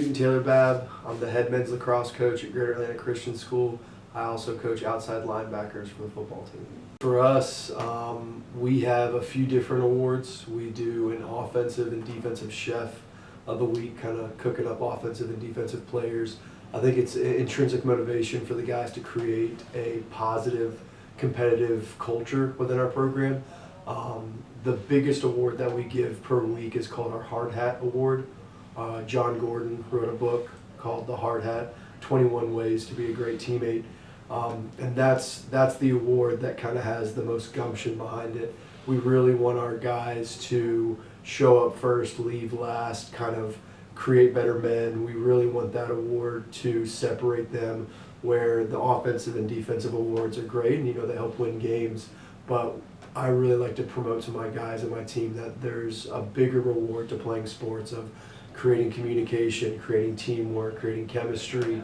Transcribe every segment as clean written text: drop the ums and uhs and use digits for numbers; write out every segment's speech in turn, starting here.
Newton Taylor Babb. I'm the head men's lacrosse coach at Greater Atlanta Christian School. I also coach outside linebackers for the football team. For us, we have a few different awards. We do an offensive and defensive chef of the week, kind of cooking up offensive and defensive players. I think it's intrinsic motivation for the guys to create a positive, competitive culture within our program. The biggest award that we give per week is called our Hard Hat Award. John Gordon wrote a book called The Hard Hat, 21 Ways to be a Great Teammate. And that's the award that kind of has the most gumption behind it. We really want our guys to show up first, leave last, kind of create better men. We really want that award to separate them, where the offensive and defensive awards are great and they help win games. But I really like to promote to my guys and my team that there's a bigger reward to playing sports, of creating communication, creating teamwork, creating chemistry,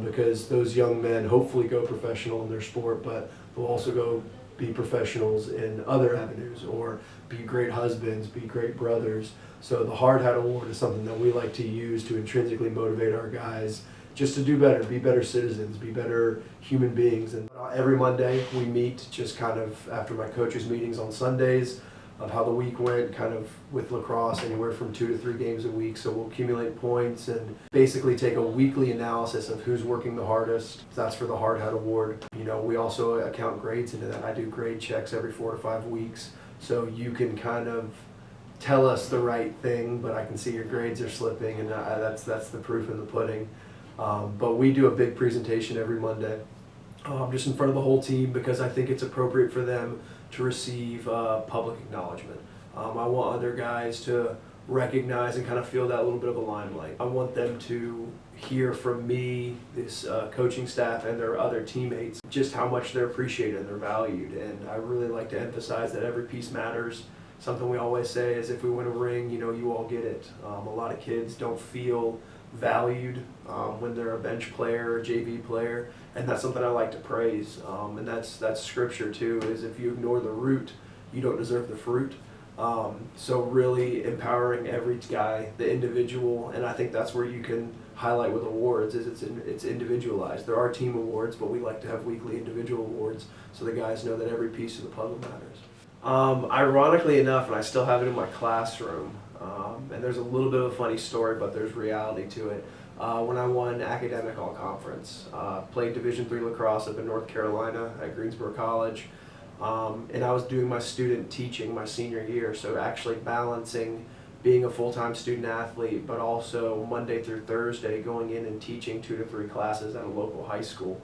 because those young men hopefully go professional in their sport, but they'll also go be professionals in other avenues, or be great husbands, be great brothers. So the Hard Hat Award is something that we like to use to intrinsically motivate our guys just to do better, be better citizens, be better human beings. And every Monday we meet, just kind of after my coaches' meetings on Sundays, of how the week went, kind of with lacrosse, anywhere from 2 to 3 games a week. So we'll accumulate points and basically take a weekly analysis of who's working the hardest. That's for the Hard Hat Award. We also account grades into that. I do grade checks every 4 to 5 weeks. So you can kind of tell us the right thing, but I can see your grades are slipping, and that's the proof in the pudding. But we do a big presentation every Monday, just in front of the whole team, because I think it's appropriate for them to receive public acknowledgement. I want other guys to recognize and kind of feel that little bit of a limelight. I want them to hear from me, this coaching staff, and their other teammates, just how much they're appreciated and they're valued. And I really like to emphasize that every piece matters. Something we always say is, if we win a ring, you all get it. A lot of kids don't feel valued when they're a bench player or JV player, and that's something I like to praise. And that's scripture too, is if you ignore the root, you don't deserve the fruit. So really empowering every guy, the individual, and I think that's where you can highlight with awards, is it's individualized. There are team awards, but we like to have weekly individual awards so the guys know that every piece of the puzzle matters. Ironically enough, and I still have it in my classroom, and there's a little bit of a funny story, but there's reality to it. When I won academic all-conference, played Division III lacrosse up in North Carolina at Greensboro College, and I was doing my student teaching my senior year, so actually balancing being a full-time student athlete, but also Monday through Thursday going in and teaching 2 to 3 classes at a local high school.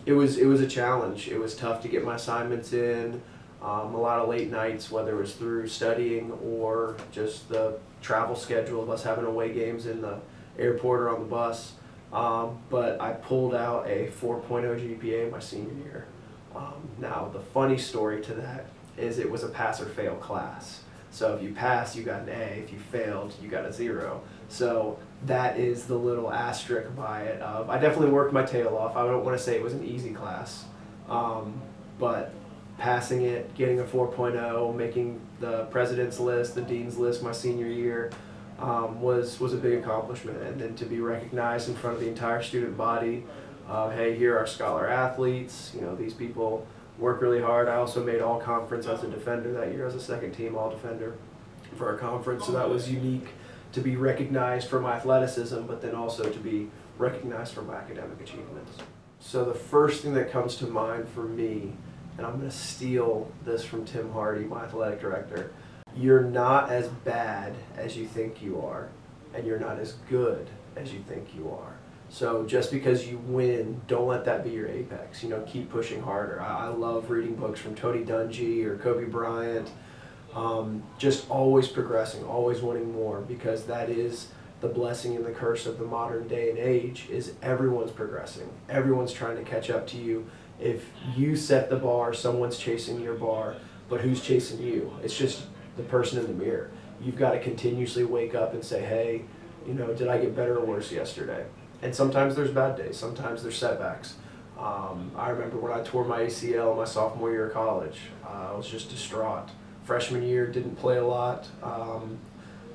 It was a challenge. It was tough to get my assignments in. A lot of late nights, whether it was through studying or just the travel schedule of us having away games in the airport or on the bus. But I pulled out a 4.0 GPA my senior year. Now, the funny story to that is it was a pass or fail class. So if you passed, you got an A. If you failed, you got a 0. So that is the little asterisk by it. I definitely worked my tail off. I don't want to say it was an easy class, but passing it, getting a 4.0, making the president's list, the dean's list my senior year, was a big accomplishment. And then to be recognized in front of the entire student body, hey, here are scholar athletes, these people work really hard. I also made all conference as a defender that year, as a second team all defender for our conference, so that was unique to be recognized for my athleticism, but then also to be recognized for my academic achievements. So the first thing that comes to mind for me, and I'm going to steal this from Tim Hardy, my athletic director: you're not as bad as you think you are, and you're not as good as you think you are. So just because you win, don't let that be your apex. Keep pushing harder. I love reading books from Tony Dungy or Kobe Bryant. Just always progressing, always wanting more, because that is the blessing and the curse of the modern day and age, is everyone's progressing. Everyone's trying to catch up to you. If you set the bar, someone's chasing your bar, but who's chasing you? It's just the person in the mirror. You've got to continuously wake up and say, hey, did I get better or worse yesterday? And sometimes there's bad days, sometimes there's setbacks. I remember when I tore my ACL my sophomore year of college. I was just distraught. Freshman year, didn't play a lot.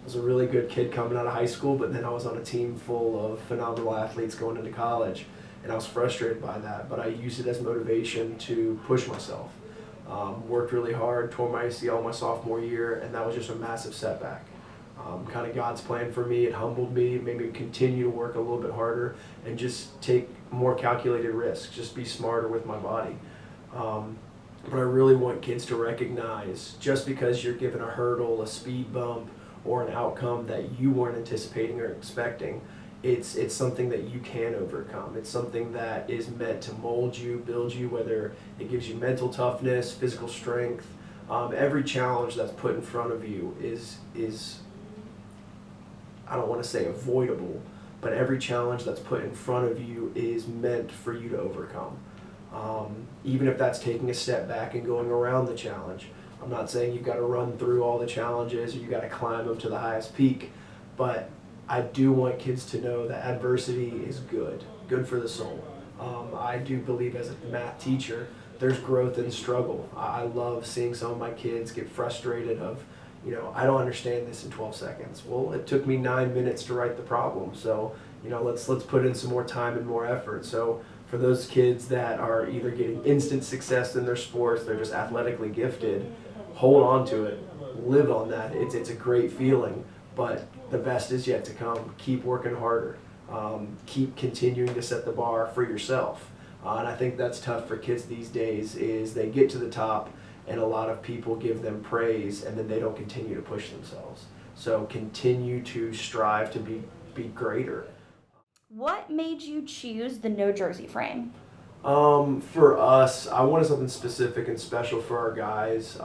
I was a really good kid coming out of high school, but then I was on a team full of phenomenal athletes going into college, and I was frustrated by that, but I used it as motivation to push myself. Worked really hard, tore my ACL my sophomore year, and that was just a massive setback. Kind of God's plan for me. It humbled me, made me continue to work a little bit harder and just take more calculated risks, just be smarter with my body. But I really want kids to recognize, just because you're given a hurdle, a speed bump, or an outcome that you weren't anticipating or expecting, it's something that you can overcome. It's something that is meant to mold you, build you, whether it gives you mental toughness, physical strength. Every challenge that's put in front of you is I don't want to say avoidable, but every challenge that's put in front of you is meant for you to overcome. Even if that's taking a step back and going around the challenge. I'm not saying you've got to run through all the challenges or you've got to climb them to the highest peak, but I do want kids to know that adversity is good for the soul. I do believe, as a math teacher, there's growth in struggle. I love seeing some of my kids get frustrated of, I don't understand this in 12 seconds. Well, it took me 9 minutes to write the problem, so let's put in some more time and more effort. So for those kids that are either getting instant success in their sports, they're just athletically gifted, hold on to it, live on that. It's a great feeling, but the best is yet to come. Keep working harder. Keep continuing to set the bar for yourself. And I think that's tough for kids these days, is they get to the top and a lot of people give them praise and then they don't continue to push themselves. So continue to strive to be greater. What made you choose the no jersey frame? For us, I wanted something specific and special for our guys.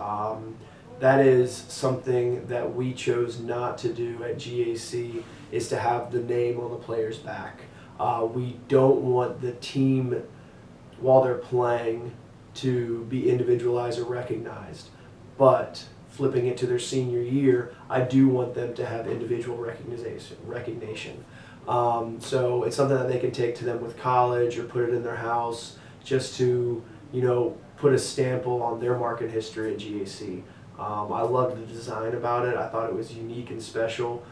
That is something that we chose not to do at GAC, is to have the name on the player's back. We don't want the team, while they're playing, to be individualized or recognized. But flipping it to their senior year, I do want them to have individual recognition. So it's something that they can take to them with college or put it in their house, just to put a stamp on their market history at GAC. I loved the design about it. I thought it was unique and special.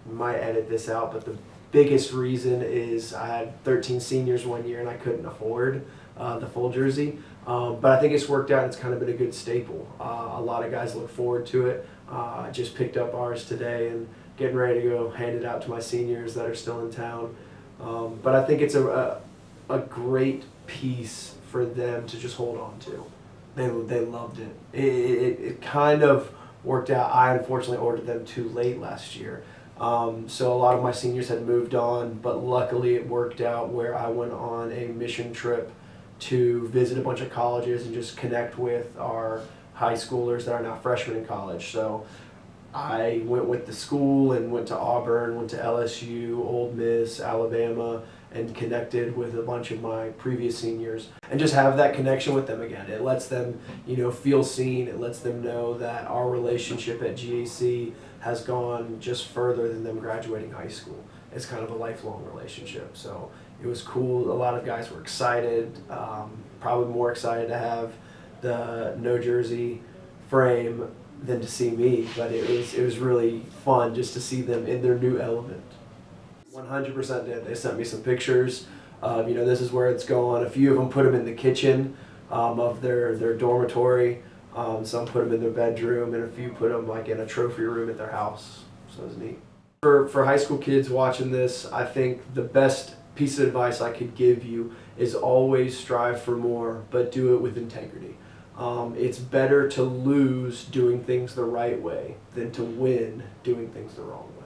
Might edit this out, but the biggest reason is I had 13 seniors one year and I couldn't afford the full jersey. But I think it's worked out. It's kind of been a good staple. A lot of guys look forward to it. I just picked up ours today and getting ready to go hand it out to my seniors that are still in town. But I think it's a great piece for them to just hold on to. They loved it. It kind of worked out. I unfortunately ordered them too late last year. So a lot of my seniors had moved on, but luckily it worked out where I went on a mission trip to visit a bunch of colleges and just connect with our high schoolers that are now freshmen in college. So I went with the school and went to Auburn, went to LSU, Ole Miss, Alabama, and connected with a bunch of my previous seniors and just have that connection with them again. It lets them, feel seen. It lets them know that our relationship at GAC has gone just further than them graduating high school. It's kind of a lifelong relationship. So it was cool. A lot of guys were excited, probably more excited to have the no jersey frame than to see me, but it was really fun just to see them in their new element. 100% did. They sent me some pictures of, this is where it's going. A few of them put them in the kitchen of their dormitory. Some put them in their bedroom, and a few put them in a trophy room at their house. So it was neat. For high school kids watching this, I think the best piece of advice I could give you is always strive for more, but do it with integrity. It's better to lose doing things the right way than to win doing things the wrong way.